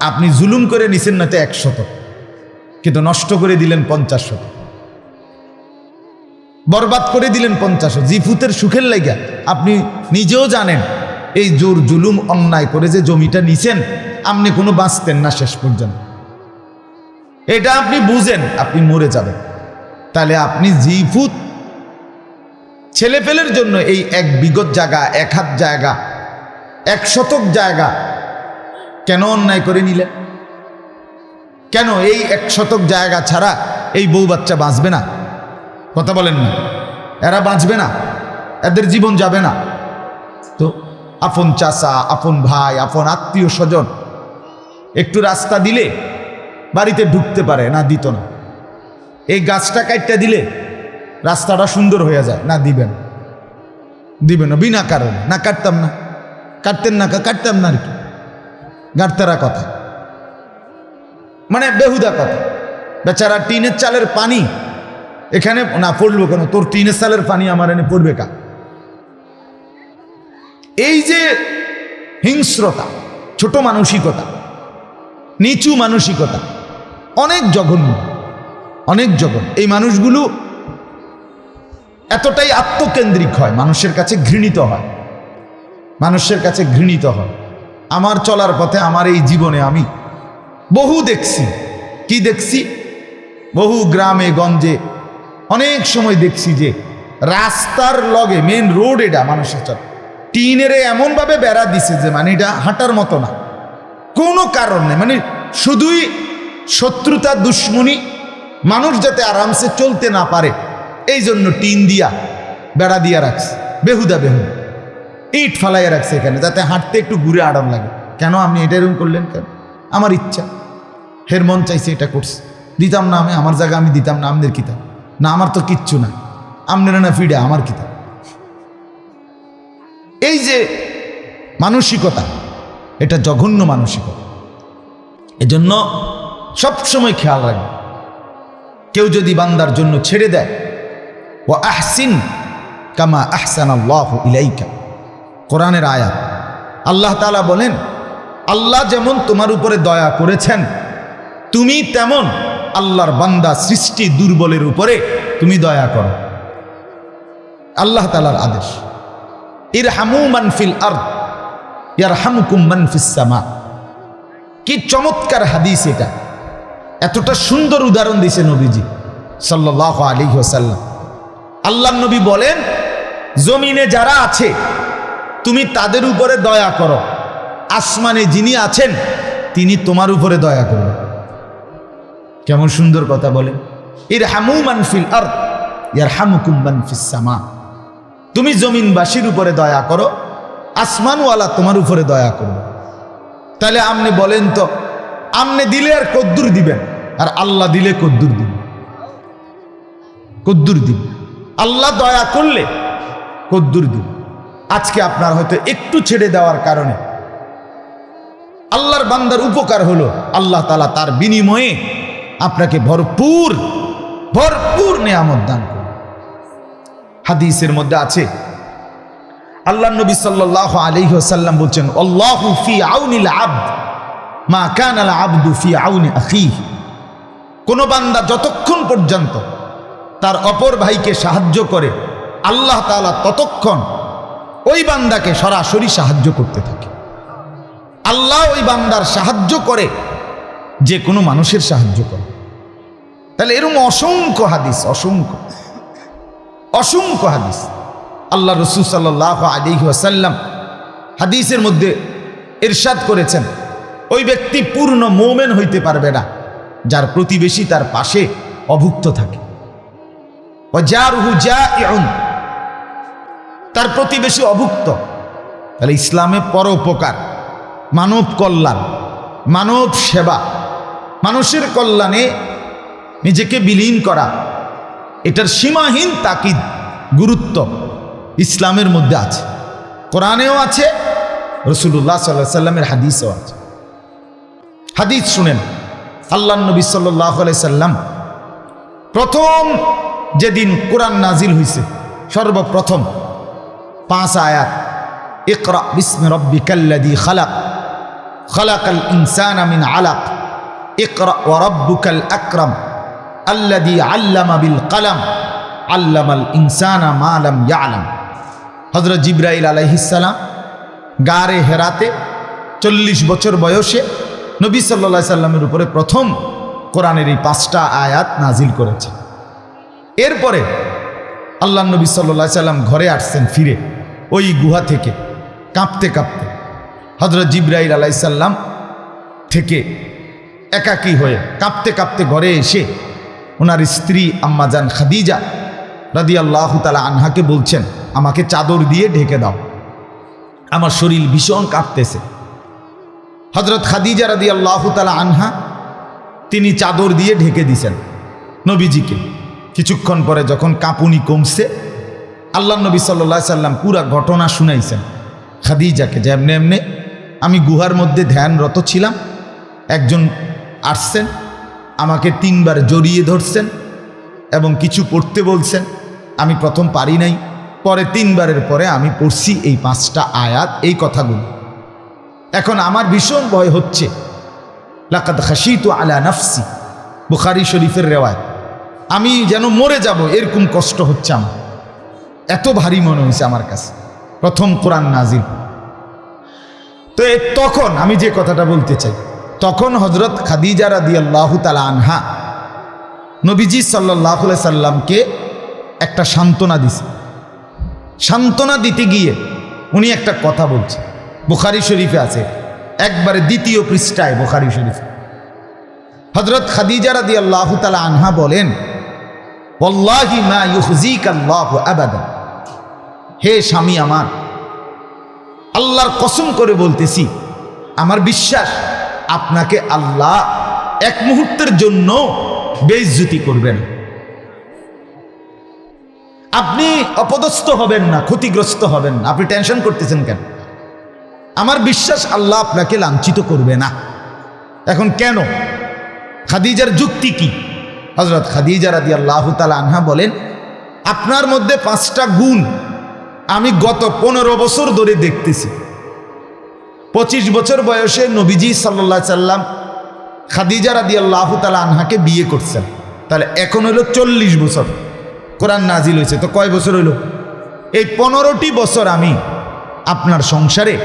আপনি জুলুম করে নিছেন না তো 100, কিন্তু নষ্ট করে দিলেন 50, বরবাদ করে দিলেন 50। জিফুতের সুখের লাইগা আপনি নিজেও জানেন এই জোর জুলুম অন্যায় করে যে জমিটা নিছেন, আপনি কোনো বাঁচতেন না শেষ পর্যন্ত। এটা আপনি বুঝেন, আপনি মরে যাবেন। তাহলে আপনি জিফুত ছেলে পেলের জন্য এই 1 বিঘত জায়গা, 1 হাত জায়গা, 1 শতক জায়গা কেন অন্যায় করে নিলেন? কেন এই 1 শতক জায়গা ছাড়া এই বউ বাচ্চা বাঁচবে না? কথা বলেন না, এরা বাঁচবে না, এদের জীবন যাবে না। তো আপন চাচা, আপন ভাই, আপন আত্মীয় স্বজন একটু রাস্তা দিলে বাড়িতে ঢুকতে পারে না, দিত না। এই গাছটা কাটতে দিলে রাস্তাটা সুন্দর হয়ে যায় না, দিবেন না বিনা কারণে। না কাটতাম না, কাটতেন না, কাটতাম না আর কি, গাড়তারা কথা, মানে বেহুদা কথা। বেচারা টিনের চালের পানি এখানে না পড়লো কেন? তোর টিনের চালের পানি আমার এনে পড়বে কা? এই যে হিংস্রতা, ছোট মানসিকতা, নিচু মানসিকতা, অনেক জঘন্য, অনেক জঘন্য। এই মানুষগুলো এতটাই আত্মকেন্দ্রিক হয়, মানুষের কাছে ঘৃণিত হয়, মানুষের কাছে ঘৃণিত হয়। আমার চলার পথে, আমার এই জীবনে আমি বহু দেখছি। কি দেখছি? বহু গ্রামে গঞ্জে অনেক সময় দেখছি যে রাস্তার লগে, মেন রোড, এটা মানুষের চল টিনের এমনভাবে বেড়া দিছে যে মানে এটা হাঁটার মতো না, কোনো কারণ নেই, মানে শুধুই শত্রুতা, দুশ্মনী, মানুষ যাতে আরামসে চলতে না পারে এই জন্য টিন দিয়া বেড়া দিয়া রাখছে। বেহুদা বেহুদা ইট ফালাইয়া রাখছে এখানে, যাতে হাঁটতে একটু ঘুরে আরাম লাগে। কেন আপনি এটা এরকম করলেন কেন? আমার ইচ্ছা, হের মন চাইছে এটা করছে, দিতাম না আমি, আমার জায়গা আমি দিতাম না। আমাদের কিতাব না, আমার তো কিচ্ছু না, আপনারা না ফিডে আমার কিতাব। এই যে মানসিকতা, এটা জঘন্য মানসিকতা। এজন্য সবসময় খেয়াল রাখবে, কেউ যদি বান্দার জন্য ছেড়ে দেয়, ওয়া আহসিন কামা আহসানাল্লাহু ইলাইকা, কোরআনের আয়াত। আল্লাহ তাআলা বলেন, আল্লাহ যেমন তোমার উপরে দয়া করেছেন, তুমি তেমন আল্লাহর বান্দা সৃষ্টি দুর্বলের উপরে তুমি দয়া করো। আল্লাহ তাআলার আদেশ, ইরহামু মান ফিল আরদ ইয়ারহামুকুম মান ফিস সামা। কি চমৎকার হাদিস এটা! এতটা সুন্দর উদাহরণ দিয়েছে নবীজি সাল্লাল্লাহু আলাইহি ওয়াসাল্লাম। আল্লাহর নবী বলেন, জমিনে যারা আছে তুমি তাদের উপরে দয়া করো, আসমানে যিনি আছেন তিনি তোমার উপরে দয়া করবেন। কেমন সুন্দর কথা বলেন, ইরহামু মান ফিল আরদ ইয়ারহামুকুম মান ফিস সামা। তুমি জমিনবাসীর উপরে দয়া করো, আসমানওয়ালা তোমার উপরে দয়া করবে। তাহলে আপনি বলেন তো, আপনি দিলে আর কদ্দুর দিবেন, আর আল্লাহ দিলে কদ্দুর দিবেন? কদ্দুর দিবেন। আল্লাহ দয়া করলে কদ্দুর দিবেন। আজকে আপনার হয়তো একটু ছেড়ে দেওয়ার কারণে আল্লাহর বান্দার উপকার হলো, আল্লাহ তাআলা তার বিনিময়ে আপনাকে ভরপুর ভরপুর নেয়ামত দান করবে। হাদিসের মধ্যে আছে, আল্লাহ নবী সাল্লাল্লাহু আলাইহি ওয়াসাল্লাম বলছেন, আল্লাহু ফি আউনিল আবদ মা কানাল আবদু ফি আউনি আখিহি। কোন বান্দা যতক্ষণ পর্যন্ত তার অপর ভাইকে সাহায্য করে, আল্লাহ তাআলা ততক্ষণ ওই বান্দাকে সরাসরি সাহায্য করতে থাকে। আল্লাহ ওই বান্দার সাহায্য করে যে কোনো মানুষের সাহায্য করে। তাহলে এরকম অসংখ্য হাদিস, অসংখ্য অসংখ্য হাদিস। আল্লাহ রাসূল সাল্লাল্লাহু আলাইহি ওয়াসাল্লাম হাদিসের মধ্যে ইরশাদ করেছেন, ওই ব্যক্তি পূর্ণ মুমিন হইতে পারবে না যার প্রতিবেশী তার পাশে অভুক্ত থাকে। ওয়া জারুহু জাইউন, তার প্রতিবেশী অভুক্ত। তাহলে ইসলামে পরোপকার, মানব কল্যাণ, মানব সেবা, মানুষের কল্যাণে নিজেকে বিলীন করা, এটার সীমাহীন তাকিদ, গুরুত্ব ইসলামের মধ্যে আছে। কোরআনেও আছে, রাসূলুল্লাহ সাল্লাল্লাহু আলাইহি সাল্লামের হাদিসেও আছে। হাদিস শুনেন, আল্লাহর নবী সাল্লাল্লাহু আলাইহি সাল্লাম প্রথম যেদিন কোরআন নাজিল হয়েছে, সর্বপ্রথম 5 আয়াত, ইকরা বিসমি রাব্বিকাল্লাযী খালাক, খালাকাল ইনসানা মিন আলাক, ইকরা ওয়া রাব্বুকাল আকরাম আল্লাযী আল্লামা বিল কলম আল্লামাল ইনসানা মা লাম ইয়ালাম। হযরত জিবরাইল আলাইহিস সালাম গারে হেরাতে 40 বছর বয়সে নবী সাল্লাল্লাহু আলাইহি সাল্লামের উপরে প্রথম কোরআনের এই 5টা আয়াত নাজিল করেছে। এরপরে আল্লাহ নবী সাল্লাল্লাহু আলাইহি সাল্লাম ঘরে আসছেন ফিরে ওই গুহা থেকে কাঁপতে কাঁপতে। হযরত জিবরাইল আলাইহিস সালাম থেকে একাকী হয়ে কাঁপতে কাঁপতে ঘরে এসে ওনার স্ত্রী আম্মাজান খাদিজা রাদিয়াল্লাহু তাআলা আনহাকে বলছেন, আমাকে চাদর দিয়ে ঢেকে দাও, আমার শরীর ভীষণ কাঁপতেছে। হযরত খাদিজা রাদিয়াল্লাহু তাআলা আনহা তিনি চাদর দিয়ে ঢেকে দিয়েছেন নবীজিকে। কিছুক্ষণ পরে যখন কাঁপুনি কমছে, আল্লাহ নবী সাল্লাল্লাহু আলাইহি সাল্লাম পুরা ঘটনা শুনাইছেন খাদিজাকে যে এমনি এমনি আমি গুহার মধ্যে ধ্যানরত ছিলাম, একজন আসছেন আমাকে 3 বার জড়িয়ে ধরছেন এবং কিছু পড়তে বলছেন। আমি প্রথম পারি নাই, পরে 3 বারের পরে আমি পড়ছি এই 5টা আয়াত, এই কথাগুলো। এখন আমার ভীষণ ভয় হচ্ছে, লাকাদ খাশিতু আলা নাফসি, বুখারী শরীফের রেওয়ায়াত, আমি যেন মরে যাব এরকম কষ্ট হচ্ছে আমার, এত ভারী মনে হয়েছে আমার কাছে প্রথম কোরআন নাজিল। তো তখন আমি যে কথাটা বলতে চাই, তখন হযরত খাদিজা রাদিয়াল্লাহু তাআলা আনহা নবীজি সাল্লাল্লাহু আলাইহি সাল্লামকে একটা সান্ত্বনা দিছে। সান্ত্বনা দিতে গিয়ে উনি একটা কথা বলছে, বুখারী শরীফে আছে, একবারে 2য় পৃষ্ঠায় বুখারী শরীফে। হযরত খাদিজা রাদিয়াল্লাহু তাআলা আনহা বলেন, ওয়াল্লাহি মা ইউখজিকাল্লাহু আবাদা, হে স্বামী আমার, আল্লাহর কসম করে বলতেছি, আমার বিশ্বাস আপনাকে আল্লাহ এক মুহূর্তের জন্য বেইজ্জতি করবেন, আপনি অপদস্থ হবেন না, ক্ষতিগ্রস্ত হবেন না, আপনি টেনশন করতেছেন কেন? আমার বিশ্বাস আল্লাহ আপনাকে লাঞ্ছিত করবে না। এখন কেন? খাদিজার যুক্তি কি? হযরত খাদিজা রাদিয়াল্লাহু তাআলা আনহা বলেন, আপনার মধ্যে 5টা গুণ আমি গত 15 বছর ধরে দেখতেছি। 25 বছর বয়সে নবীজি সাল্লাল্লাহু আলাইহি সাল্লাম খাদিজা রাদিয়াল্লাহু তাআলা আনহাকে বিয়ে করছেন, তাহলে এখন হলো 40 বছর কোরআন নাজিল হয়েছে। তো কয় বছর হইল? এই 15টি বছর আমি আপনার সংসারে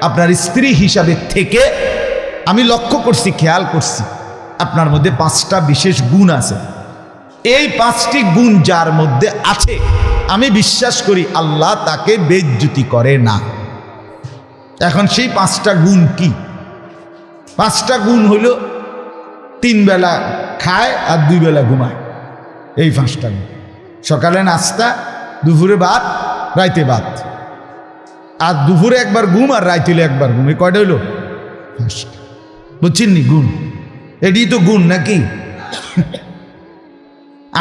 আপনার স্ত্রী হিসাবে থেকে আমি লক্ষ্য করছি, খেয়াল করছি আপনার মধ্যে 5টা বিশেষ গুণ আছে। এই 5টি গুণ যার মধ্যে আছে আমি বিশ্বাস করি আল্লাহ তাকে বেইজ্জতি করে না। এখন সেই 5টা গুণ কি? 5টা গুণ হইল 3 বেলা খায় আর 2 বেলা ঘুমায়, এই 5টা গুণ। সকালে নাস্তা, দুপুরে ভাত, রাইতে ভাত, আর দুপুরে একবার ঘুম আর রাইতে একবার ঘুম, এই কয়টা হইল? 5টা। বুঝছেন নি গুণ? এটি তো গুণ নাকি?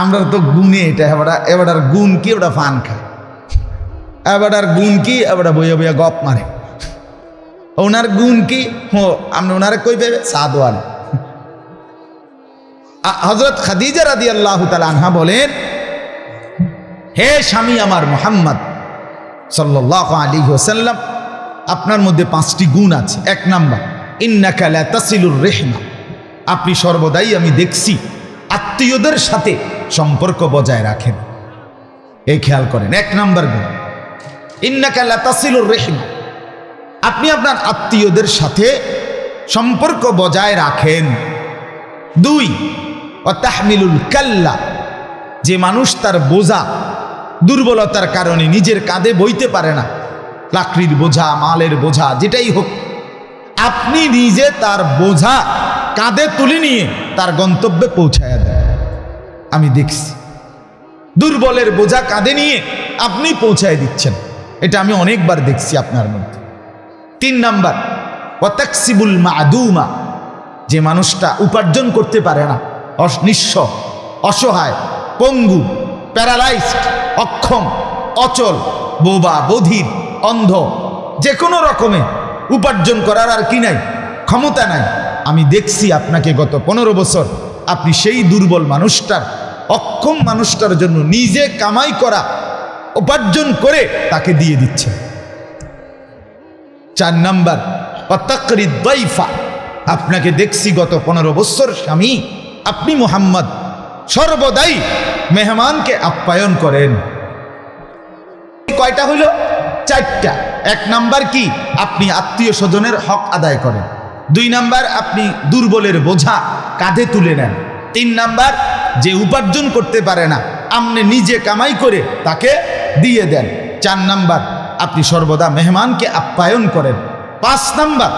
আমরা তো গুণে এটা এবার আর গুণ কি, ওটা ফান খায়, এবার আর গুণ কি, এবার বইয়া বইয়া গপ মারে। ওনার গুণ কি? আপনি ওনারে কই পেবে? সাদওয়াল। হযরত খাদিজা রাদিয়াল্লাহু তাআলা আনহা বলেন, হে স্বামী আমার মুহাম্মদ সাল্লাল্লাহু আলাইহি ওয়াসাল্লাম, আপনার মধ্যে 5টি গুণ আছে। 1 নাম্বার, ইন্নাকা লা তাসিলুর রিহমা, আপনি সর্বদাই আমি দেখছি আত্মীয়দের সাথে সম্পর্ক বজায় রাখেন। এই খেয়াল করেন, 1 নাম্বার গুণ, ইন্নাকা লা তাসিলুর রিহমা, আপনি আপনার আত্মীয়দের সাথে সম্পর্ক বজায় রাখেন। 2, ওয়া তাহমিলুল কাল্লা, যে মানুষ তার বোঝা দুর্বলতার কারণে নিজের কাঁধে বইতে পারে না, লাকড়ির বোঝা, মালের বোঝা, যেটাই হোক, আপনি নিজে তার বোঝা কাঁধে তুলে নিয়ে তার গন্তব্যে পৌঁছায়া দেন। আমি দেখছি দুর্বলের বোঝা কাঁধে নিয়ে আপনি পৌঁছায় দিচ্ছেন, এটা আমি অনেকবার দেখছি আপনার মধ্যে। 3 নাম্বার, ওয়া তাকসিবুল মাদুমা, যে মানুষটা উপার্জন করতে পারে না, নিঃস্ব, অসহায়, পঙ্গু, প্যারালাইজড, অক্ষম, অচল, বোবা, বধির, অন্ধ, যে কোনো রকমে উপার্জন করার আর কি নাই, ক্ষমতা নাই, আমি দেখছি আপনাকে গত 15 বছর আপনি সেই দুর্বল মানুষটার, অক্ষম মানুষটার জন্য নিজে কামাই করা উপার্জন করে তাকে দিয়ে দিচ্ছেন। 4 নাম্বার, ওয়া তাকরিদ দাইফা, আপনাকে দেখছি গত 15 বছর স্বামী আপনি মুহাম্মদ সর্বদাই মেহমানকে আপ্যায়ন করেন। কয়টা হইল? 4টা। 1 নাম্বার কি? আপনি আত্মীয় স্বজনের হক আদায় করেন। 2 নাম্বার, আপনি দুর্বলের বোঝা কাঁধে তুলে নেন। 3 নাম্বার, যে উপার্জন করতে পারে না আপনি নিজে কামাই করে তাকে দিয়ে দেন। 4 নাম্বার, আপনি সর্বদা মেহমানকে আপ্যায়ন করেন। 5 নাম্বার,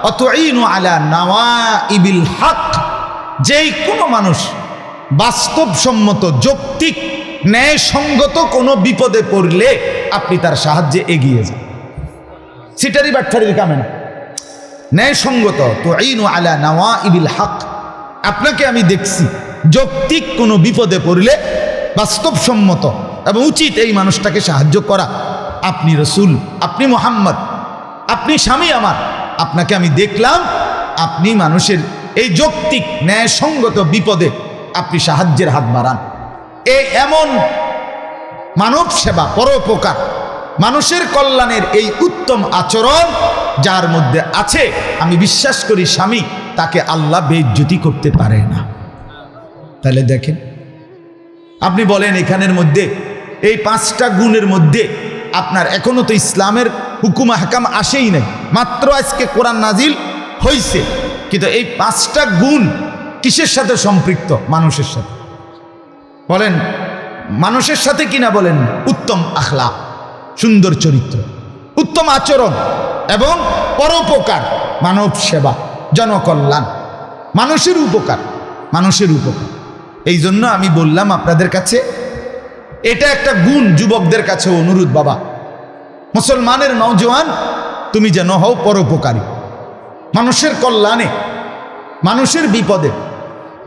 অতুঈনু আলা নাওয়াইবিল হক, যেই কোনো মানুষ বাস্তবসম্মত যৌক্তিক ন্যায়সঙ্গত কোনো বিপদে পড়লে আপনি তার সাহায্যে এগিয়ে যান। সিটারি বাট্টারির কামে না, ন্যায়সঙ্গত। তুঈনু আলা নাওয়াইবিল হক, আপনাকে আমি দেখছি যৌক্তিক কোনো বিপদে পড়লে বাস্তবসম্মত এবং উচিত এই মানুষটাকে সাহায্য করা। আপনি রসুল, আপনি মুহাম্মদ, আপনি স্বামী আমার, আপনাকে আমি দেখলাম আপনি মানুষের এই যৌক্তিক ন্যায়সঙ্গত বিপদে আপনি সাহায্যের হাত বাড়ান। এমন মানব সেবা, পরোপকার, মানুষের কল্যাণের এই উত্তম আচরণ যার মধ্যে আছে, আমি বিশ্বাস করি স্বামী তাকে আল্লাহ বেইজ্জতি করতে পারে না। তাহলে দেখেন, আপনি বলেন এখানের মধ্যে এই 5টা গুণের মধ্যে আপনার এখনো তো ইসলামের হুকুম হাকাম আসেই নাই, মাত্র আজকে কোরআন নাজিল হয়েছে, কিন্তু এই 5টা গুণ কিসের সাথে সম্পৃক্ত? মানুষের সাথে। বলেন মানুষের সাথে কিনা বলেন? উত্তম আখলাক, সুন্দর চরিত্র, উত্তম আচরণ এবং পরোপকার, মানব সেবা, জনকল্যাণ, মানুষের উপকার, মানুষের উপকার। এই জন্য আমি বললাম আপনাদের কাছে এটা একটা গুণ। যুবকদের কাছে অনুরোধ, বাবা মুসলমানের নওজোয়ান, তুমি যেন হও পরোপকারী, মানুষের কল্যাণে, মানুষের বিপদে,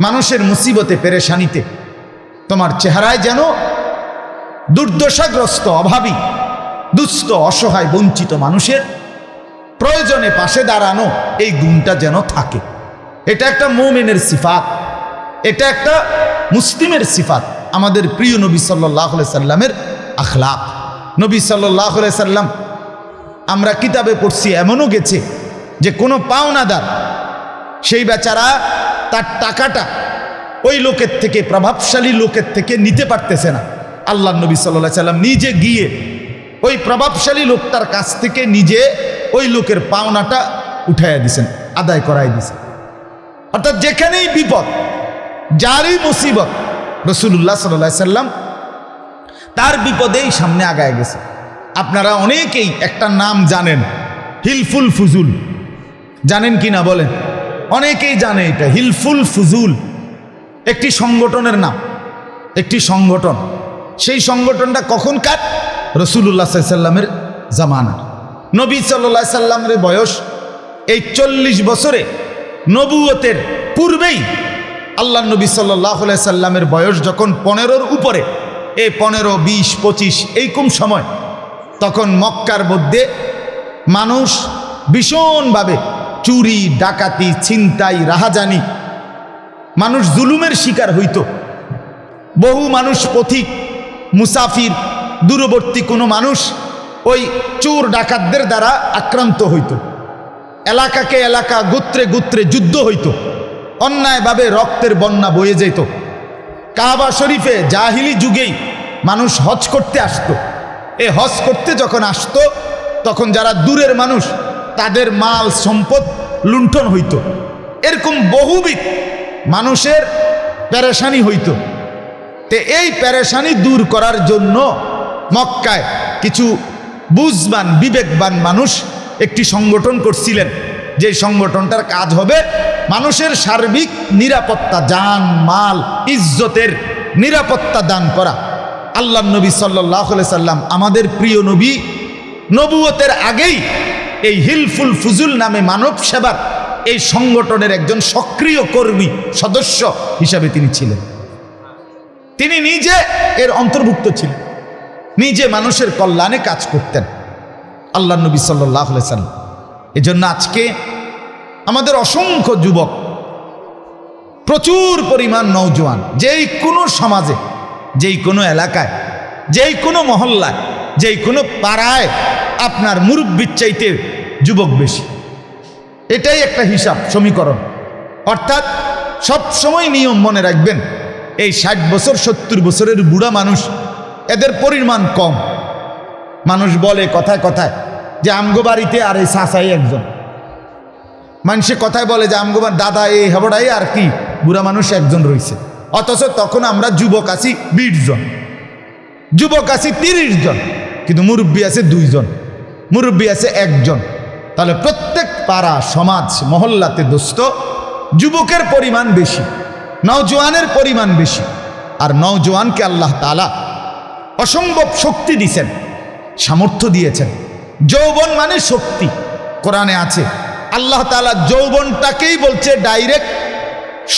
মানুষের মুসিবতে, পেরেশানিতে তোমার চেহারায় যেন দুর্দশাগ্রস্ত, অভাবী, দুস্থ, অসহায়, বঞ্চিত মানুষের প্রয়োজনে পাশে দাঁড়ানো এই গুণটা যেন থাকে। এটা একটা মুমিনের সিফাত, এটা একটা মুসলিমের সিফাত। আমাদের প্রিয় নবী সাল্লাল্লাহু আলাইহি সাল্লামের আখলাক। নবী সাল্লাল্লাহু আলাইহি সাল্লাম, আমরা কিতাবে পড়ছি, এমনও গেছে যে কোনো পাওনাদার সেই বেচারা তার টাকাটা ওই লোকের থেকে, প্রভাবশালী লোকের থেকে নিতে পারতেছে না। আল্লাহ নবী সাল্লাল্লাহু আলাইহি সাল্লাম নিজে গিয়ে ওই প্রভাবশালী লোকটার কাছ থেকে নিজে ওই লোকের পাওনাটা উঠাইয়া দিছেন, আদায় করাই দিছেন। অর্থাৎ যেখানেই বিপদ, যারই মুসিবত, রাসূলুল্লাহ সাল্লাল্লাহু আলাইহি সাল্লাম তার বিপদেই সামনে আগায় গেছে। আপনারা অনেকেই একটা নাম জানেন, হিলফুল ফুজুল, জানেন কি না বলেন? অনেকেই জানে এটা। হিলফুল ফুজুল একটি সংগঠনের নাম, একটি সংগঠন। সেই সংগঠনটা কখনকার? রাসূলুল্লাহ সাল্লাল্লাহু আলাইহি সাল্লামের জামানার। নবী সাল্লাল্লাহু আলাইহি সাল্লামের বয়স এই 40 বছরে, নবুয়তের পূর্বেই আল্লাহ নবী সাল্লাল্লাহু আলাইহি সাল্লামের বয়স যখন 15-র উপরে, এই 15, 20, 25 এইরকম সময়, তখন মক্কার মধ্যে মানুষ ভীষণভাবে চুরি, ডাকাতি, ছিনতাই, রাহাজানি, মানুষ জুলুমের শিকার হইত। বহু মানুষ পথিক, মুসাফির, দূরবর্তী কোনো মানুষ ওই চোর ডাকাতদের দ্বারা আক্রান্ত হইত। এলাকাকে এলাকা, গোত্রে গোত্রে যুদ্ধ হইত, অন্যায়ভাবে রক্তের বন্যা বয়ে যেত। কাবা শরীফে জাহিলি যুগেই মানুষ হজ করতে আসতো। এই হজ করতে যখন আসতো, তখন যারা দূরের মানুষ তাদের মাল সম্পদ লুণ্ঠন হইত। এরকম বহুবিধ মানুষের পেরেশানি হইত। তে এই পেরেশানি দূর করার জন্য মক্কায় কিছু বুঝবান, বিবেকবান মানুষ একটি সংগঠন করছিলেন, যে সংগঠনটার কাজ হবে মানুষের সার্বিক নিরাপত্তা, জান মাল ইজ্জতের নিরাপত্তা দান করা। আল্লাহ নবী সাল্লাল্লাহু আলাইহি সাল্লাম, আমাদের প্রিয় নবী, নবুয়তের আগেই এই হিলফুল ফুজুল নামে মানব সেবার এই সংগঠনের একজন সক্রিয় কর্মী, সদস্য হিসাবে তিনি ছিলেন। তিনি নিজে এর অন্তর্ভুক্ত ছিলেন, নিজে মানুষের কল্যাণে কাজ করতেন আল্লাহ নবী সাল্লাল্লাহু আলাইহি সাল্লাম। এজন্য আজকে আমাদের অসংখ্য যুবক, প্রচুর পরিমাণ নওজোয়ান, যেই কোনো সমাজে, যেই কোনো এলাকায়, যেই কোনো মহল্লায়, যেই কোনো পাড়ায় আপনার মুরব্বির চাইতে যুবক বেশি। এটাই একটা হিসাব সমীকরণ। অর্থাৎ সব সময় নিয়ম মনে রাখবেন, এই 60 বছর 70 বছরের বুড়া মানুষ, এদের পরিমাণ কম। মানুষ বলে কথায় কথায় যে আমগো বাড়িতে আর এই চাচাই একজন, মানুষে কথায় বলে যে আমগো দাদা এই হেবড়াই আর কি বুড়া মানুষ একজন রয়েছে। অথচ তখন আমরা যুবক আছি 20 জন, যুবক আছি 30 জন, কিন্তু মুরব্বী আছে 2 জন, মুরব্বী আছে 1 জন। তাহলে প্রত্যেক পাড়া সমাজ মহল্লাতে দোস্ত যুবকের পরিমাণ বেশি, নওজোয়ানের পরিমাণ বেশি। আর নওজোয়ানকে আল্লাহ তাআলা অসম্ভব শক্তি দিয়েছেন, সামর্থ্য দিয়েছেন। যৌবন মানে শক্তি, কোরআনে আছে আল্লাহ তাআলা যৌবনটাকেই বলছে ডাইরেক্ট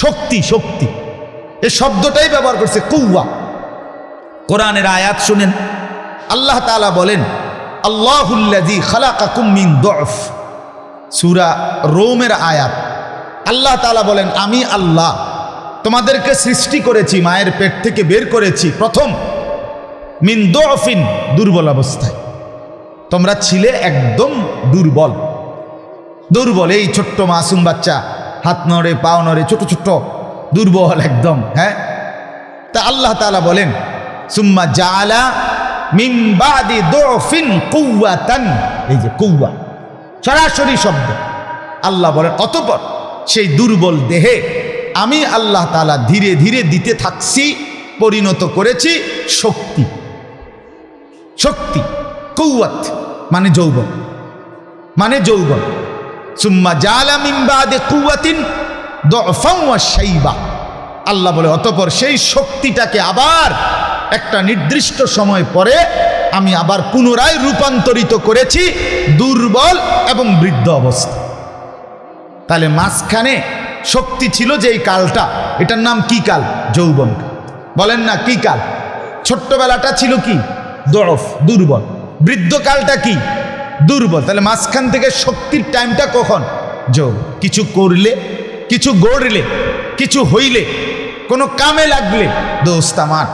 শক্তি। শক্তি এই শব্দটাই ব্যবহার করছে, কুওয়া। কোরআনের আয়াত শুনেন, আল্লাহ তাআলা বলেন আল্লাহুল্লাযী খালাকাকুম মিন দুফ, সূরা রোমের আয়াত। আল্লাহ তাআলা বলেন আমি আল্লাহ তোমাদেরকে সৃষ্টি করেছি, মায়ের পেট থেকে বের করেছি প্রথম মিন দুফিন, দুর্বল অবস্থায়। তোমরা ছিলে একদম দুর্বল, দুর্বল। এই ছোট্ট মাসুম বাচ্চা, হাত নড়ে পাও নড়ে, ছোট ছোট দুর্বল একদম। হ্যাঁ, তা আল্লাহ তাআলা বলেন সুম্মা জাআলা মিন বাদি দুফিন কুওয়াতান, এই যে কুওয়া সরাসরি শব্দ। আল্লাহ বলেন অতঃপর সেই দুর্বল দেহে আমি আল্লাহ তাআলা ধীরে ধীরে দিতে থাকছি, পরিণত করেছি শক্তি। শক্তি কুওয়াত মানে যৌবন, মানে যৌবন। সুম্মা জাআলা মিন বাদি কুওয়াতিন দুফান ওয়া শাইবা, আল্লাহ বলে অতঃপর সেই শক্তিটাকে আবার একটা নির্দিষ্ট সময় পরে আমি আবার পুনরায় রূপান্তরিত করেছি দুর্বল এবং বৃদ্ধ অবস্থা। তাহলে মাঝখানে শক্তি ছিল যে এই কালটা, এটার নাম কি কাল? যৌবন। বলেন না কি কাল? ছোট্টবেলাটা ছিল কি? দুফ, দুর্বল। বৃদ্ধকালটা কি? দুর্বল। তাহলে মাঝখান থেকে শক্তির টাইমটা কখন? যৌবন। কিছু করলে, কিছু গড়লে, কিছু হইলে, কোনো কামে লাগলে, দোস্ত আমার,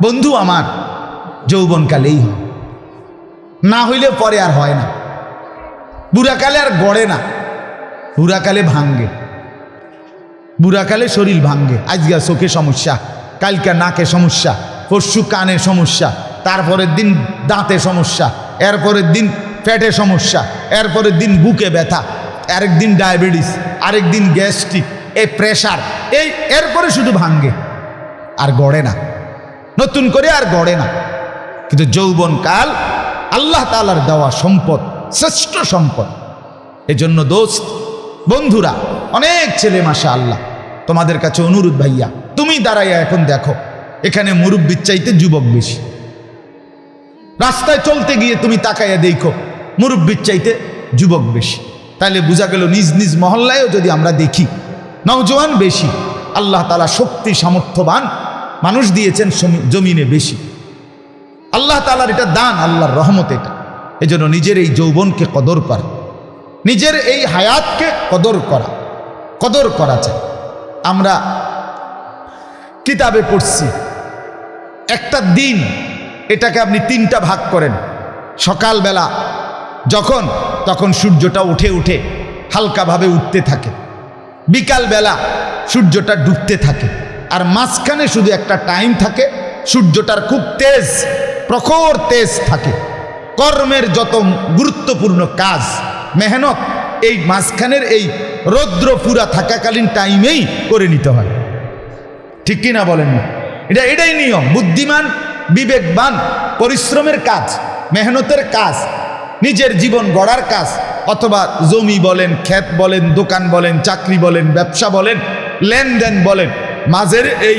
বন্ধু আমার, যৌবনকালেই হয়, না হইলে পরে আর হয় না। বুড়াকালে আর গড়ে না, বুড়াকালে ভাঙ্গে, বুড়াকালে শরীর ভাঙ্গে। আজকে চোখে সমস্যা, কালকে নাকে সমস্যা, পরশু কানে সমস্যা, তারপরের দিন দাঁতে সমস্যা, এরপরের দিন পেটে সমস্যা, এরপরের দিন বুকে ব্যথা, আরেক দিন ডায়াবেটিস, আরেক দিন গ্যাস্ট্রিক, এই প্রেশার, এই এরপরে শুধু ভাঙ্গে, আর গড়ে না, নতুন করে আর গড়ে না। কিন্তু যৌবনকাল আল্লাহ তাআলার দেওয়া সম্পদ, শ্রেষ্ঠ সম্পদ। এজন্য দোস্ত, বন্ধুরা, অনেক ছেলে মাশাআল্লাহ, তোমাদের কাছে অনুরোধ ভাইয়া, তুমি দাঁড়াইয়া এখন দেখো এখানে মুরব্বির চাইতে যুবক বেশি। রাস্তায় চলতে গিয়ে তুমি তাকাইয়া দেখো মুরব্বির চাইতে যুবক বেশি। তাহলে বোঝা গেল নিজ নিজ মহল্লায়ও যদি আমরা দেখি নওজোয়ান বেশি, আল্লাহ তাআলা শক্তি সামর্থ্যবান মানুষ দিয়েছেন জমিনে বেশি। আল্লাহ তাআলার এটা দান, আল্লাহর রহমত এটা। এজন্য নিজের এই যৌবনকে কদর করা, নিজের এই হায়াতকে কদর করা চাই। আমরা কিতাবে পড়ছি একটা দিন, এটাকে আপনি 3টা ভাগ করেন। সকালবেলা তখন সূর্যটা উঠে হালকাভাবে উঠতে থাকে, বিকালবেলা সূর্যটা ডুবতে থাকে, আর মাঝখানে শুধু একটা টাইম থাকে সূর্যটার খুব তেজ, প্রখর তেজ থাকে। কর্মের যত গুরুত্বপূর্ণ কাজ, মেহনত এই মাঝখানের এই রৌদ্র পুরা থাকাকালীন টাইমেই করে নিতে হয়। ঠিক কিনা বলেন না? এটাই নিয়ম। বুদ্ধিমান, বিবেকবান, পরিশ্রমের কাজ, মেহনতের কাজ, নিজের জীবন গড়ার কাজ, অথবা জমি বলেন, ক্ষেত বলেন, দোকান বলেন, চাকরি বলেন, ব্যবসা বলেন, লেনদেন বলেন, মাঝের এই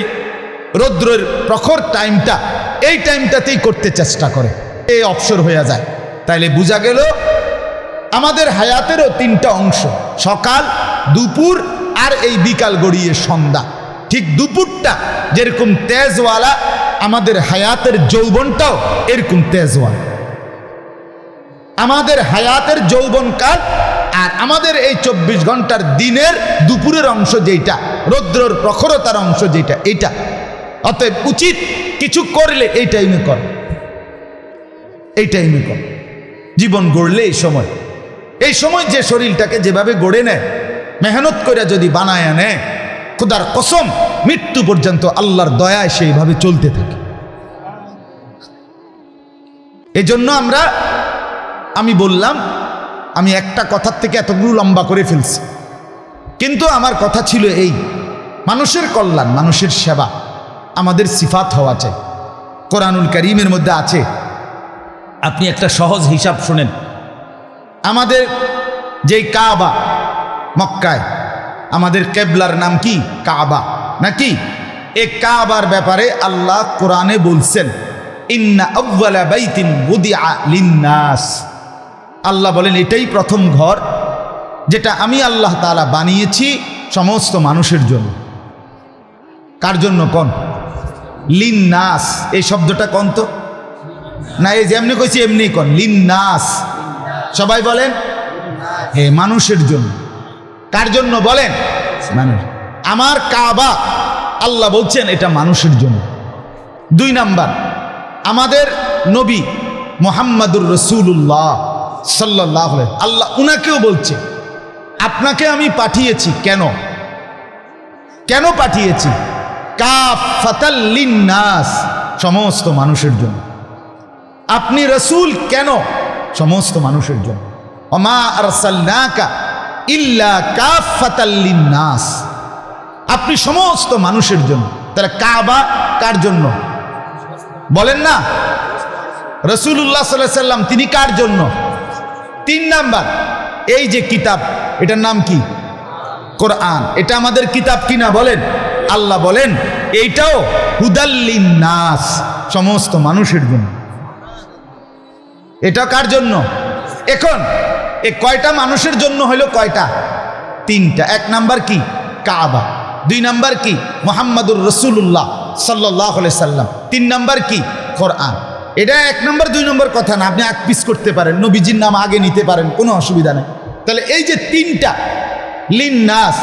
রৌদ্রের প্রখর টাইমটা, এই টাইমটাতেই করতে চেষ্টা করে, এই অবসর হয়ে যায়। তাইলে বোঝা গেল আমাদের হায়াতেরও 3টা অংশ, সকাল, দুপুর আর এই বিকাল গড়িয়ে সন্ধ্যা। ঠিক দুপুরটা যেরকম তেজওয়ালা, আমাদের হায়াতের যৌবনটাও এরকম তেজওয়ালা। আমাদের হায়াতের যৌবনকাল আর আমাদের এই 24 ঘন্টার দিনের দুপুরের অংশ যেটা, রৌদ্রের প্রখরতার অংশ যেটা, এটা। অতএব উচিত কিছু করলে এই টাইমে কর, এই টাইমে কর। জীবন গড়লে এই সময়, এই সময় যে শরীরটাকে যেভাবে গড়ে নেয়, মেহনত করে যদি বানায় নেয়, খোদার কসম মৃত্যু পর্যন্ত আল্লাহর দয়ায় সেইভাবে চলতে থাকে। এজন্য আমি বললাম, আমি একটা কথার থেকে এতগুলো লম্বা করে ফেলছি, কিন্তু আমার কথা ছিল এই, মানুষের কল্যাণ, মানুষের সেবা আমাদের সিফাত হওয়া চাই। কোরআনুল কারীমের মধ্যে আছে, আপনি একটা সহজ হিসাব শুনেন। আমাদের যেই কাবা মক্কায়, আমাদের কেবলার নাম কি? কাবা নাকি? এই কাবার ব্যাপারে আল্লাহ কোরআনে বলছেন, ইন্না আউয়ালা বাইতিন বুদিআ লিন্নাস। আল্লাহ বলেন এটাই প্রথম ঘর যেটা আমি আল্লাহ তাআলা বানিয়েছি সমস্ত মানুষের জন্য। কার জন্য? কোন? লিন্নাস। এই শব্দটা কোন তো না, এই যেমনি কইছি এমনি কোন, লিন্নাস। সবাই বলেন হে, মানুষের জন্য। কার জন্য বলেন? মানুষ। আমার কাবা আল্লাহ বলছেন এটা মানুষের জন্য। 2 নাম্বার, আমাদের নবী মুহাম্মাদুর রাসূলুল্লাহ সাল্লাল্লাহু আলাইহি, আল্লাহ উনাকেও বলছে আপনাকে আমি পাঠিয়েছি। কেন? কেন পাঠিয়েছি? কাফাতাল লিন্নাস, সমস্ত মানুষের জন্য। আপনি রাসূল কেন? সমস্ত মানুষের জন্য। ওমা আরসালনাকা ইল্লা কাফাতাল লিন্নাস, আপনি সমস্ত মানুষের জন্য। তাহলে কাবা কার জন্য? বলেন না, রাসূলুল্লাহ সাল্লাল্লাহু আলাইহি সাল্লাম তিনি কার জন্য? 3 নাম্বার, এই যে কিতাব এটার নাম কি? কোরআন। এটা আমাদের কিতাব কিনা বলেন? আল্লাহ বলেন এইটাও হুদাল লিন্নাস, সমস্ত মানুষের জন্য। এটা কার জন্য? এখন এই কয়টা মানুষের জন্য হলো? কয়টা? 3টা। 1 নাম্বার কি? কাবা। 2 নাম্বার কি? মুহাম্মাদুর রাসূলুল্লাহ সাল্লাল্লাহু আলাইহি সাল্লাম। 3 নাম্বার কি? কোরআন। এটা 1 নাম্বার 2 নাম্বার কথা না, আপনি আগ পিছ করতে পারেন, নবীজির নাম আগে নিতে পারেন, কোনো অসুবিধা নেই। তাহলে এই যে 3টা, লিন্নাস,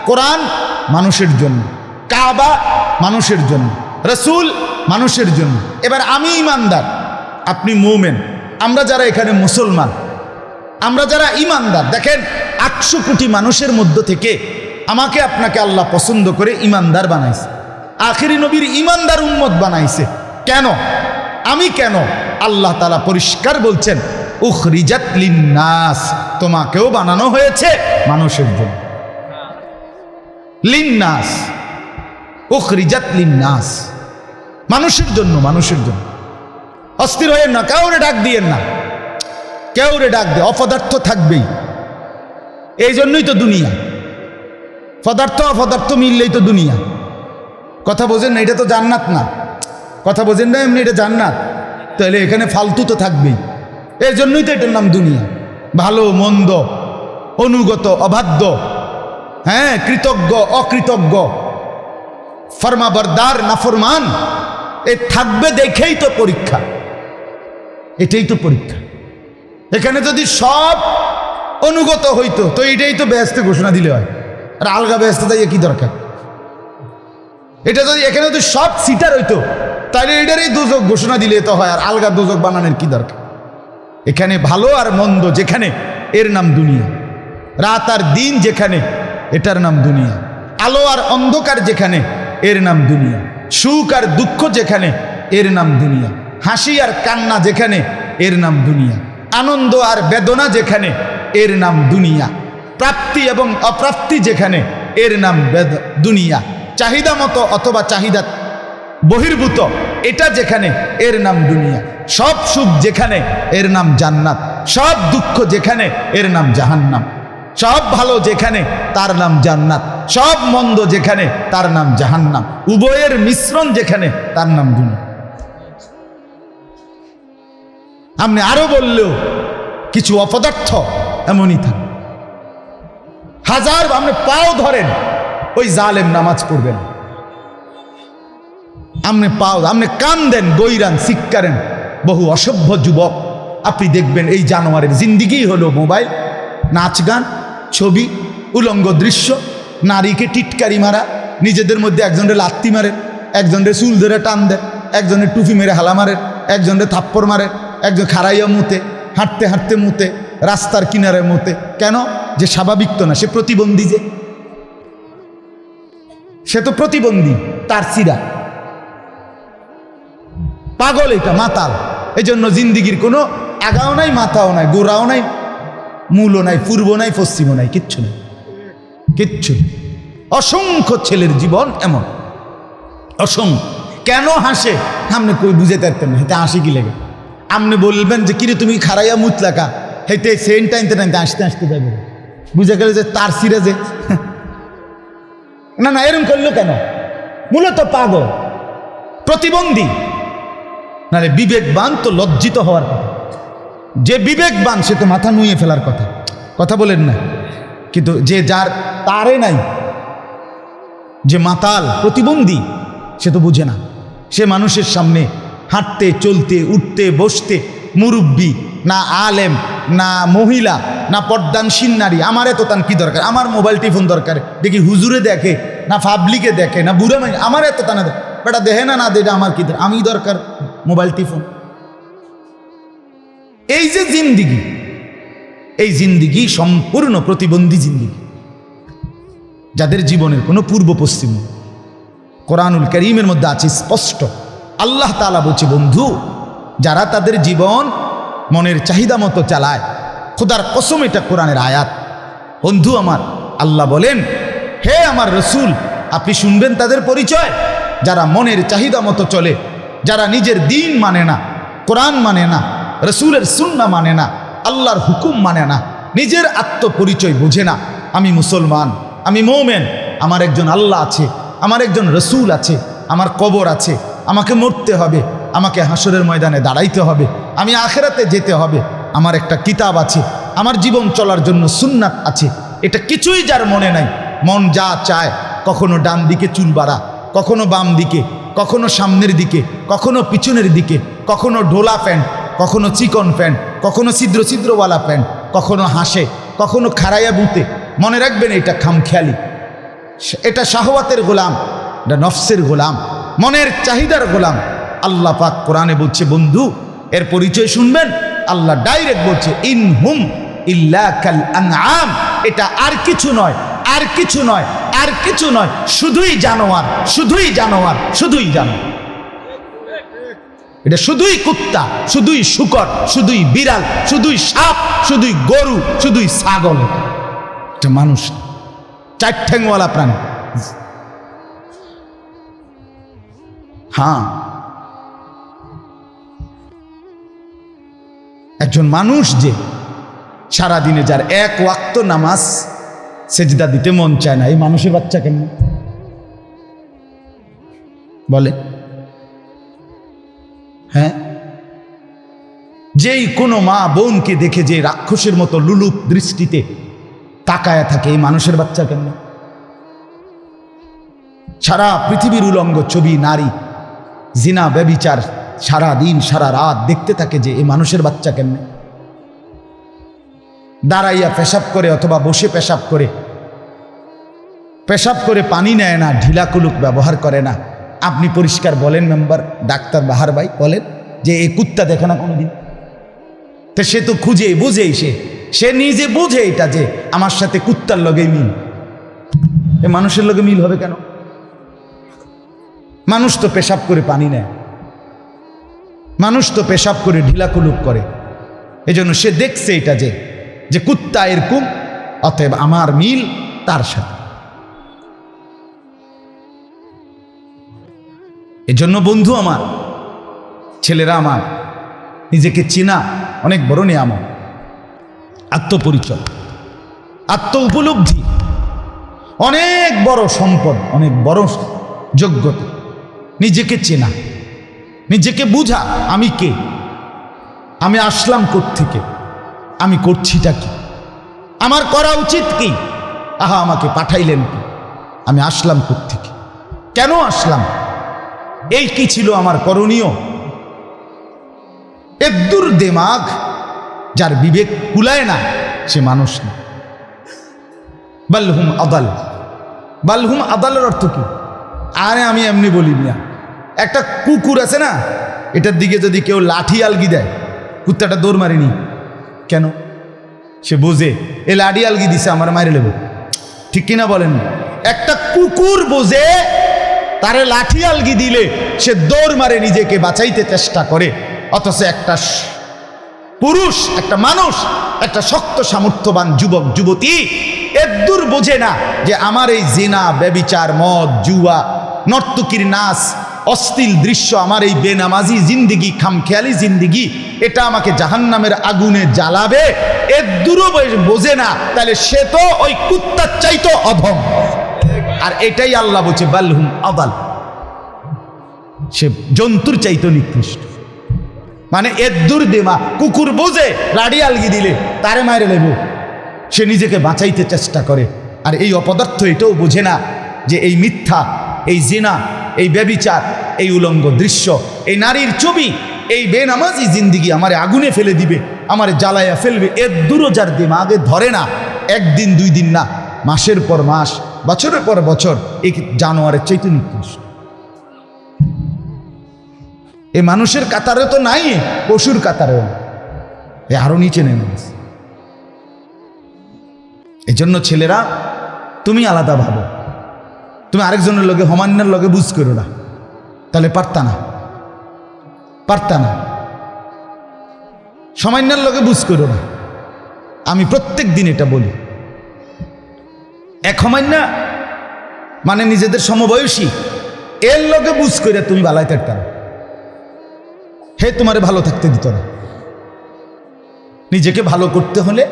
কোরআন মানুষের জন্য, কাবা মানুষের জন্য, রাসূল মানুষের জন্য। এবার আমি ইমানদার, আপনি মুমিন, আমরা যারা এখানে মুসলমান, আমরা যারা ইমানদার, দেখেন 800 কোটি মানুষের মধ্য থেকে আমাকে আপনাকে আল্লাহ পছন্দ করে ইমানদার বানাইছে, আখিরি নবীর ইমানদার উম্মত বানাইছে। কেন? আমি কেন? আল্লাহ তাআলা পরিষ্কার বলছেন উখরিজাত লিন্নাস, তোমাকেও বানানো হয়েছে মানুষের জন্য। লিন্নাস, উখরিজাত লিন্নাস, মানুষের জন্য, মানুষের জন্য। অস্থির হয়েন না, কাউরে ডাক দিয়েন না, কেউরে ডাক দে, অপদার্থ থাকবেই। এই জন্যই তো দুনিয়া, পদার্থ অপদার্থ মিললেই তো দুনিয়া। কথা বোঝেন না? এটা তো জান্নাত না। কথা বোঝেন না? এমনি এটা জান্নাত, তাহলে এখানে ফালতু তো থাকবেই। এর জন্যই তো এটার নাম দুনিয়া। ভালো মন্দ, অনুগত অবাধ্য, হ্যাঁ, কৃতজ্ঞ অকৃতজ্ঞ, ফরমাবরদার নাফরমান, এ থাকবে দেখেই তো পরীক্ষা। এটাই তো পরীক্ষা। এখানে যদি সব অনুগত হইতো তো এটাই তো বেহেশতে ঘোষণা দিলে হয়, আর আলগা বেহেশতে যাইয়ে কি দরকার? এটা যদি এখানে যদি সব সিটার হইতো তাহলে এটারই দোজক ঘোষণা দিলে তো হয়, আর আলগা দোজক বানানোর কি দরকার? এখানে ভালো আর মন্দ যেখানে, এর নাম দুনিয়া। রাত আর দিন যেখানে, এটার নাম দুনিয়া। আলো আর অন্ধকার যেখানে, এর নাম দুনিয়া। সুখ আর দুঃখ যেখানে, এর নাম দুনিয়া। হাসি আর কান্না যেখানে, এর নাম দুনিয়া। আনন্দ আর বেদনা যেখানে, এর নাম দুনিয়া। প্রাপ্তি এবং অপ্রাপ্তি যেখানে, এর নাম দুনিয়া। চাহিদা মতো অথবা চাহিদা বহির্ভূত এটা যেখানে, এর নাম দুনিয়া। সব সুখ যেখানে, এর নাম জান্নাত। সব দুঃখ যেখানে, এর নাম জাহান্নাম। সব ভালো যেখানে, তার নাম জান্নাত। সব মন্দ যেখানে, তার নাম জাহান্নাম। উভয়ের মিশ্রণ যেখানে, তার নাম দুনিয়া। আপনি আরো বললেও কিছু অপদার্থ এমনই থাকে। হাজার আপনি পাও ধরেন, ওই জালেম নামাজ পড়বেন, আপনি পাও, আপনি কান দেন, গৈরান শিক্ষারেন, বহু অসভ্য যুবক আপনি দেখবেন এই জানোয়ারের জিন্দিগি হলো মোবাইল, নাচ গান, ছবি, উলঙ্গ দৃশ্য, নারীকে টিটকারি মারা, নিজেদের মধ্যে একজনের লাত্তি মারেন, একজনের চুল ধরে টান দেন, একজনের টুপি মেরে হালা মারেন, একজনের থাপ্পড় মারেন, একজন খাড়াইয়া মুতে, হাঁটতে হাঁটতে মুতে, রাস্তার কিনারের মতে। কেন? যে স্বাভাবিক তো না, সে প্রতিবন্ধী, যে সে তো প্রতিবন্ধী, তার সিরা পাগল, এটা মাতাল। এই জন্য জিন্দিগির কোনো আগাও নাই, মাথাও নাই, গোড়াও নাই, মূলও নাই, পূর্ব নাই, পশ্চিমও নাই, কিচ্ছু নেই, কিচ্ছু। অসংখ্য ছেলের জীবন এমন, অসংখ্য। কেন হাসে আপনি কই বুঝে পারতেন না, হেতে হাসি কি লেগে? আপনি বলবেন যে কিরে তুমি খারাইয়া মুতলাকা, হেতে সেন টাইনতে টাইনতে আসতে আসতে যাবে, বুঝে গেলে যে তার সিরে যে না না এরকম করলো কেন? মূলত পাগল, প্রতিবন্ধী। নাহলে বিবেকবান তো লজ্জিত হওয়ার কথা। যে বিবেকবান সে তো মাথা নুয়ে ফেলার কথা, কথা বলেন না? কিন্তু যে যার তারে নাই, যে মাতাল প্রতিবন্ধী, সে তো বুঝে না। সে মানুষের সামনে হাঁটতে চলতে উঠতে বসতে, মুরব্বী না আলেম না মহিলা না পর্দানসীন নারী, আমার এত তান কি দরকার? আমার মোবাইল টিফোন দরকার, দেখি হুজুরে দেখে না পাবলিকে দেখে না বুড়া মানুষ, আমার এত টানা বেটা দেখে না, না দেটা আমার কি দরকার? আমি দরকার মোবাইল টিফোন। এই যে জিন্দিগি, এই জিন্দিগি সম্পূর্ণ প্রতিবন্ধী জিন্দিগি, যাদের জীবনের কোনো পূর্ব পশ্চিম। কোরআনুল কারীমের মধ্যে আছে স্পষ্ট, আল্লাহ তাআলা বলছে, বন্ধু যারা তাদের জীবন মনের চাহিদা মতো চালায়, খোদার কসম এটা কোরআনের আয়াত, বন্ধু আমার, আল্লাহ বলেন, হে আমার রসুল আপনি শুনবেন তাদের পরিচয়, যারা মনের চাহিদা মতো চলে, যারা নিজের দিন মানে না, কোরআন মানে না, রসুলের সুন্নাহ মানে না, আল্লাহর হুকুম মানে না, নিজের আত্মপরিচয় বোঝে না। আমি মুসলমান, আমি মোমেন, আমার একজন আল্লাহ আছে, আমার একজন রসুল আছে, আমার কবর আছে, আমাকে মরতে হবে, আমাকে হাসরের ময়দানে দাঁড়াইতে হবে, আমি আখেরাতে যেতে হবে, আমার একটা কিতাব আছে, আমার জীবন চলার জন্য সুন্নাত আছে, এটা কিছুই যার মনে নাই, মন যা চায়, কখনো ডান দিকে চুল বাড়া, কখনো বাম দিকে, কখনো সামনের দিকে, কখনো পিছনের দিকে, কখনো ঢোলা প্যান্ট, কখনো চিকন প্যান্ট, কখনো ছিদ্র ছিদ্রওয়ালা প্যান্ট, কখনো হাসে, কখনো খাড়াইয়া বুতে। মনে রাখবেন এটা খামখেয়ালি, এটা শাহওয়াতের গোলাম, এটা নফসের গোলাম, মনের চাহিদার গোলাম। আল্লাহ পাক কোরআনে বলছে, বন্ধু এর পরিচয় শুনবেন, আল্লাহ ডাইরেক্ট বলছে, ইনহুম ইল্লা কাল আনআম, এটা আর কিছু নয়, আর কিছু নয়, আর কিছু নয়, শুধুই জানোয়ার, শুধুই জানোয়ার, শুধুই জানোয়ার। এটা শুধুই কুত্তা, শুধুই শূকর, শুধুই বিড়াল, শুধুই সাপ, শুধুই গরু, শুধুই ছাগল, এটা মানুষ চার ঠ্যাংওয়ালা প্রাণী। হ্যাঁ, একজন মানুষ যে সারাদিনে যার এক ওয়াক্ত নামাজ সেজদা দিতে মন চায় না, এই মানুষের বাচ্চা কেমন বলে? হ্যাঁ, যেই কোনো মা বোনকে দেখে যে রাক্ষসের মতো লুলুপ দৃষ্টিতে তাকায় থাকে, এই মানুষের বাচ্চা কেমন? সারা পৃথিবীর উলঙ্গ ছবি, নারী, জিনা, ব্যভিচার সারা দিন সারা রাত দেখতে থাকে, যে এই মানুষের বাচ্চা কেমনে? দাঁড়াইয়া পেশাব করে অথবা বসে পেশাব করে, পেশাব করে পানি নেয় না, ঢিলা কুলুক ব্যবহার করে না। আপনি পরিষ্কার বলেন মেম্বার ডাক্তার বাহার ভাই, বলেন যে এই কুত্তা দেখে না কোনোদিন? তো সে তো খুঁজে বুঝেই, সে নিজে বুঝে এটা যে আমার সাথে কুত্তার লগে মিল, এ মানুষের লগে মিল হবে কেন? মানুষ তো পেশাব করে পানি নেয়, মানুষ তো পেশাব করে ঢিলা কুলুক করে, এজন্য সে দেখছে এটা যে কুত্তা এরকম, অতএব আমার মিল তার সাথে। এজন্য বন্ধু আমার, ছেলেরা আমার, নিজেকে চেনা অনেক বড় নিয়ামত। আত্মপরিচয়, আত্ম উপলব্ধি অনেক বড় সম্পদ, অনেক বড় যোগ্যতা। নিজেকে চেনা, নিজেকে বুঝা, আমি কে, আমি আসলাম কোত্থেকে, আমি করছিটা কি, আমার করা উচিত কি, আহা আমাকে পাঠাইলেন কি, আমি আসলাম কোত্থেকে, কেন আসলাম, এই কি ছিল আমার করণীয়। এদ্দুর দেমাগ যার বিবেক কুলায় না, সে মানুষ না। বালহুম আদাল, বালহুম আদালের অর্থ কি? আরে আমি এমনি বলি না, একটা কুকুর আছে না, এটার দিকে যদি কেউ লাঠি আলগি দেয়, কুত্তাটা দৌড় মারেনি কেন? সে বোঝে এ লাডি আলগি দিছে আমার মাইরে লেব, ঠিক কিনা বলেন? একটা কুকুর বোঝে তারে লাঠি আলগি দিলে সে দৌড় মারে, নিজেকে বাঁচাইতে চেষ্টা করে। অথচ একটা পুরুষ, একটা মানুষ, একটা শক্ত সামর্থ্যবান যুবক যুবতী এদ্দুর বোঝে না যে আমার এই জিনা, ব্যভিচার, মদ, জুয়া, নর্তকীর নাচ, অশ্লীল দৃশ্য, আমার এই বেনামাজি জিন্দিগি, খামখেয়ালি জিন্দিগি, এটা আমাকে জাহান্নামের আগুনে জ্বালাবে, এদ্দুরও বোঝে না। তাহলে সে তো ওই কুত্তার চাইতো অধম। আর এটাই আল্লাহ বলছে বালহুম আদাল, সে জন্তুর চাইতো নিকৃষ্ট। মানে এদ্দুর দেমা, কুকুর বোঝে লাড়ি আলগি দিলে তারে মারে লেব, সে নিজেকে বাঁচাইতে চেষ্টা করে। আর এই অপদার্থ এটাও বোঝে না যে এই মিথ্যা, এই জিনা, এই ব্যভিচার, এই উলঙ্গ দৃশ্য, এই নারীর ছবি, এই বেনামাজি জিন্দিগি আমারে আগুনে ফেলে দিবে, আমারে জ্বালাইয়া ফেলবে। এদ্দুরও যার দিমাগে ধরে না, একদিন দুই দিন না, মাসের পর মাস, বছরের পর বছর এই জানোয়ারের চাইতে নিকৃষ্ট। এ মানুষের কাতারে তো নাই, পশুর কাতারেও এ আরো নিচে নেমে গেছে। এই জন্য ছেলেরা, তুমি আলাদা ভাবো, তুমি আরেকজনের লগে, হমান্যের লগে বুঝ করো না, তাহলে পারতা না, পারতা না। সামান্যের লগে বুঝ করো না। আমি প্রত্যেক দিন এটা বলি, এক হমান্যা মানে নিজেদের সমবয়সী, এর লগে বুঝ করে তুমি বালাই থাকতা না, হে তোমারে ভালো থাকতে দিত না। নিজেকে ভালো করতে হলে,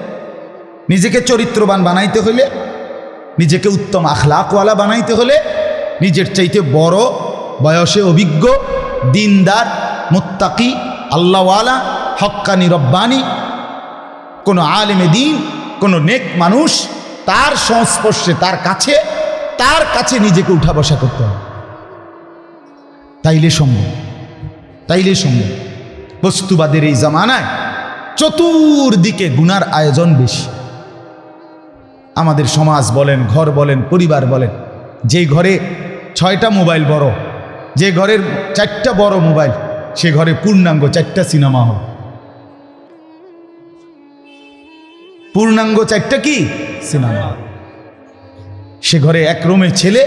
নিজেকে চরিত্রবান বানাইতে হলে, নিজেকে উত্তম আখলাকওয়ালা বানাইতে হলে, নিজের চাইতে বড়, বয়সে অভিজ্ঞ, দিনদার, মুত্তাকি, আল্লাহওয়ালা, হক্কানি, রব্বানি কোনো আলেমে দিন, কোনো নেক মানুষ, তার সংস্পর্শে, তার কাছে নিজেকে উঠা বসা করতে হবে। তাইলে সম্ভব, তাইলে সম্ভব। বস্তুবাদের এই জামানায় চতুর্দিকে গুনার আয়োজন বেশি। আমাদের সমাজ বলেন, ঘর বলেন, পরিবার বলেন, যে ঘরে 6টা মোবাইল বড়, যে ঘরের 4টা বড় মোবাইল, সে ঘরে পূর্ণাঙ্গ 4টা সিনেমা হল। পূর্ণাঙ্গ 4টা কি সিনেমা। সে ঘরে এক রুমে ছেলে,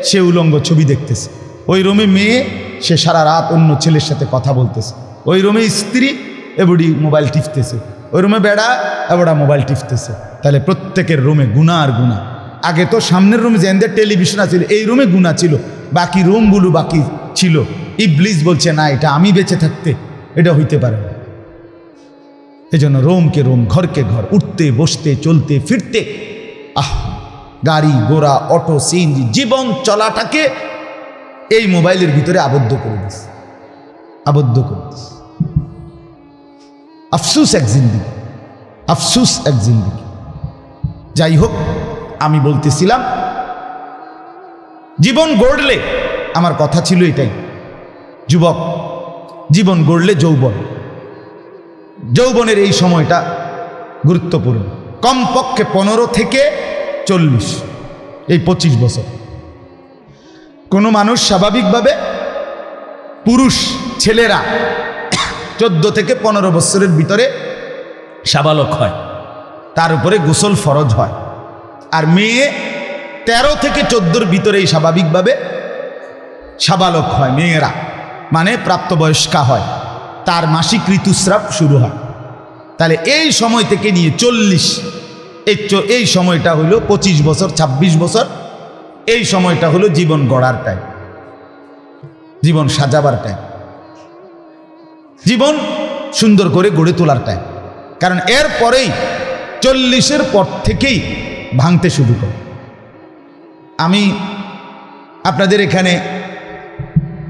সে উলঙ্গ ছবি দেখতেছে, ওই রুমে মেয়ে, সে সারা রাত অন্য ছেলের সাথে কথা বলতেছে, ওই রুমে স্ত্রী, এবড়ি মোবাইল টিপতেছে, ওই রুমে বেড়া, এবড়া মোবাইল টিপতেছে। তাহলে প্রত্যেকের রুমে গুনাহ আর গুনাহ। আগে তো সামনের রুমে যে টেলিভিশন ছিল, এই রুমে গুনাহ ছিল, বাকি রুমগুলো বাকি ছিল। ইবলিস বলছে না, এটা আমি বেঁচে থাকতে এটা হইতে পারে না। এই জন্য রোমকে রোম, ঘরকে ঘর, উঠতে বসতে, চলতে ফিরতে, গাড়ি ঘোড়া, অটো, সিএনজি, জীবন চলাটাকে এই মোবাইলের ভিতরে আবদ্ধ করে দিস, আবদ্ধ করে দিস। আফসুস এক জিন্দিগি, আফসুস এক জিন্দিগি। যাই হোক, আমি বলতেছিলাম জীবন গড়লে, আমার কথা ছিল এটাই, যুবক জীবন গড়লে যৌবন, যৌবনের এই সময়টা গুরুত্বপূর্ণ। কমপক্ষে 15 থেকে 40, এই 25 বছর। কোনো মানুষ স্বাভাবিকভাবে, পুরুষ ছেলেরা 14 থেকে 15 বছরের ভিতরে সাবালক হয়, তার উপরে গোসল ফরজ হয়। আর মেয়ে 13 থেকে 14-র ভিতরেই স্বাভাবিকভাবে সাবালক হয় মেয়েরা, মানে প্রাপ্তবয়স্কা হয়, তার মাসিক ঋতুস্রাব শুরু হয়। তাহলে এই সময় থেকে নিয়ে 40, এই সময়টা হলো 25 বছর, 26 বছর, এই সময়টা হলো জীবন গড়ার টাইম, জীবন সাজাবার টাইম, জীবন সুন্দর করে গড়ে তোলার টাইম। কারণ এর পরেই 40-এর পর থেকেই ভাঙতে শুরু করে। আমি আপনাদের এখানে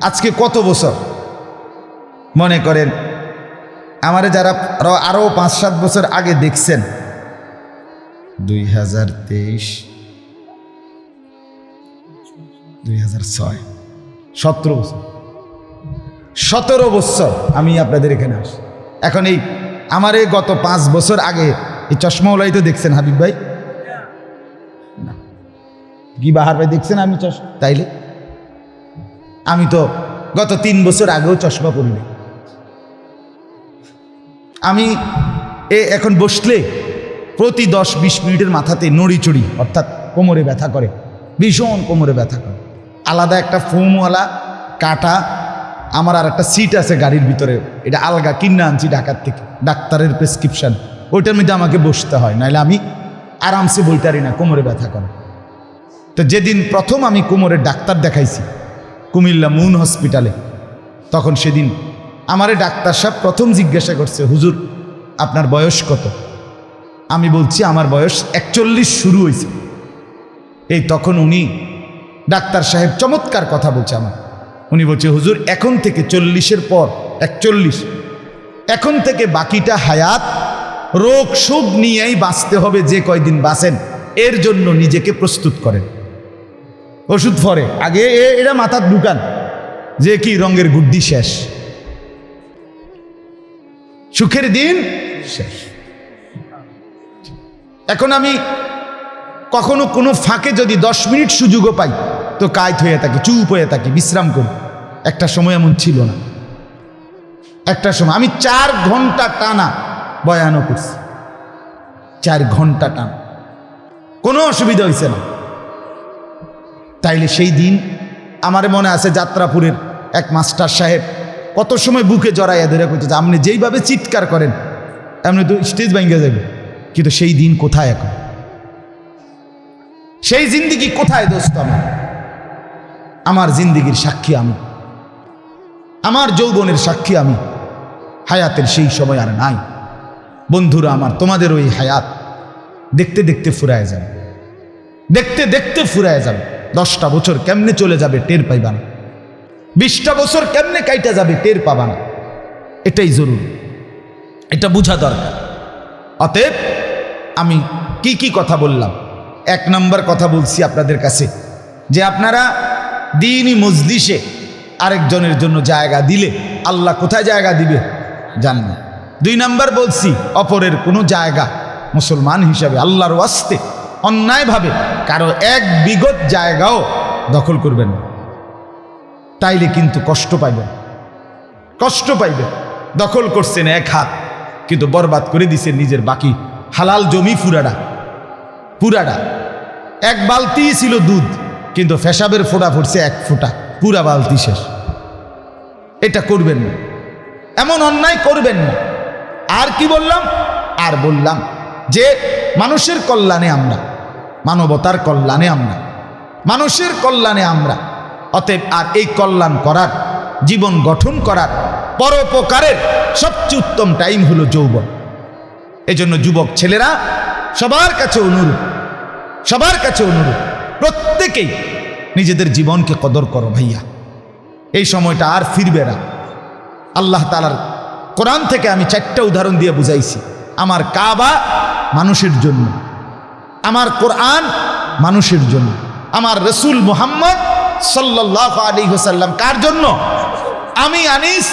আজকে কত বছর, মনে করেন আমারে যারা আরো 5-7 বছর আগে দেখছেন, 2023, 2006, 17 বছর, 17 বছর আমি আপনাদের এখানে আসি। এখন এই আমারে গত 5 বছর আগে এই চশমাওয়ালাই তো দেখছেন, হাবিব ভাই কি বাহার ভাই দেখছেন, আমি তাইলে আমি তো গত 3 বছর আগেও চশমা পরিনি। আমি এখন বসলে প্রতি 10-20 মিনিটের মাথাতে নড়িচড়ি, অর্থাৎ কোমরে ব্যথা করে, ভীষণ কোমরে ব্যথা করে। আলাদা একটা ফোমওয়ালা কাটা আমার আর একটা সিট আছে গাড়ির ভিতরে, এটা আলগা কিনে আনছি ঢাকার থেকে, ডাক্তারের প্রেসক্রিপশন, ওইটার মধ্যে আমাকে বসতে হয়, নাহলে আমি আরামসে বইতে পারি না, কোমরে ব্যথা করে। তো যেদিন প্রথম আমি কোমরের ডাক্তার দেখাইছি কুমিল্লা মুন হসপিটালে, তখন সেদিন আমারে ডাক্তার সাহেব প্রথম জিজ্ঞাসা করছে, হুজুর আপনার বয়স কত? আমি বলছি আমার বয়স 41 শুরু হয়েছে। এই তখন উনি ডাক্তার সাহেব চমৎকার কথা বলছে আমার, উনি বলছে হুজুর এখন থেকে 40-এর পর 41, এখন থেকে বাকিটা হায়াত রোগ শোক নিয়েই বাঁচতে হবে, যে কয়দিন বাঁচেন এর জন্য নিজেকে প্রস্তুত করেন। ওষুধ ফরে আগে এরা মাথার ঢুকান যে কি রঙের গুড্ডি শেষ, সুখের দিন শেষ। এখন আমি কখনো কোনো ফাঁকে যদি 10 মিনিট সুযোগও পাই তো কায়ত হয়ে থাকি, চুপ হয়ে থাকি, বিশ্রাম করি। একটা সময় এমন ছিল না, একটা সময় আমি 4 ঘন্টা টানা বয়ানও করছি, 4 ঘন্টা টানা, কোনো অসুবিধা হয়েছে না। তাইলে সেই দিন আমার মনে আছে যাত্রাপুরের এক মাস্টার সাহেব কত সময় বুকে জড়াইয়া ধরে কইতে, আপনি যেইভাবে চিৎকার করেন এমনি তো স্টেজ ভেঙে যাবে। কিন্তু সেই দিন কোথায় এখন? সেই জিন্দিগি কোথায় দোস্ত? আমার জিন্দিগির সাক্ষী আমি, আমার যৌবনের সাক্ষী আমি। হায়াতের সেই সময় আর নাই বন্ধুরা আমার। তোমাদের ওই হায়াত দেখতে দেখতে ফুরায় যাবে, দেখতে দেখতে ফুরায় যাবে। 10টা বছর কেমনে চলে যাবে টের পাইবা না, 20টা বছর কেমনে কাইটা যাবে টের পাবা না। এটাই জরুরি, এটা বোঝা দরকার। অতএব আমি কি কথা বললাম? 1 নম্বর কথা বলছি আপনাদের কাছে যে আপনারা দ্বীনি মজলিসে আরেকজনের জন্য জায়গা দিলে আল্লাহ কোথায় জায়গা দিবে জানেন। 2 নম্বর বলছি অপরের কোনো জায়গা মুসলমান হিসাবে আল্লাহর ওয়াস্তে অন্যায়ভাবে কারো 1 বিঘত জায়গাও দখল করবেন না, তাইলে কিন্তু কষ্ট পাইবেন, কষ্ট পাইবেন। দখল করছেন 1 হাত, কিন্তু বরবাদ করে দিছেন নিজের বাকি হালাল জমি পুরাটা। 1 বালতি ছিল দুধ, কিন্তু ফেসাবের ফোঁটা ফুটছে 1 ফোঁটা, পুরা বালতি শেষ। এটা করবেন না, এমন অন্যায় করবেন না। আর কি বললাম? আর বললাম যে মানুষের কল্যাণে আমরা, মানবতার কল্যাণে আমরা, মানুষের কল্যাণে আমরা। অতএব আর এই কল্যাণ করার, জীবন গঠন করার, পরোপকারের সবচেয়ে উত্তম টাইম হলো যৌবন। এজন্য যুবক ছেলেরা সবার কাছে অনুরোধ, প্রত্যেকেই নিজেদের জীবনকে কদর করো ভাইয়া। এই সময়টা আর ফিরবে না। আল্লাহ তাআলার কোরআন থেকে আমি 4টা উদাহরণ দিয়ে বুঝাইছি। আমার কাবা মানুষের জন্য, আমার কোরআন মানুষের জন্য, আমার রসুল মুহাম্মদ সাল্লাল্লাহু আলাইহি ওয়াসাল্লাম কার জন্য? আমি আনিস,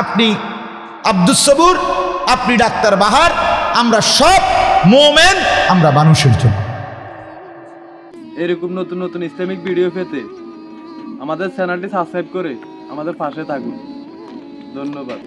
আপনি আব্দুস সবুর, আপনি ডাক্তার বাহার, আমরা সব মোমেন, আমরা মানুষের জন্য। এরকম নতুন নতুন ইসলামিক ভিডিও পেতে আমাদের চ্যানেলটি সাবস্ক্রাইব করে আমাদের পাশে থাকুন। ধন্যবাদ।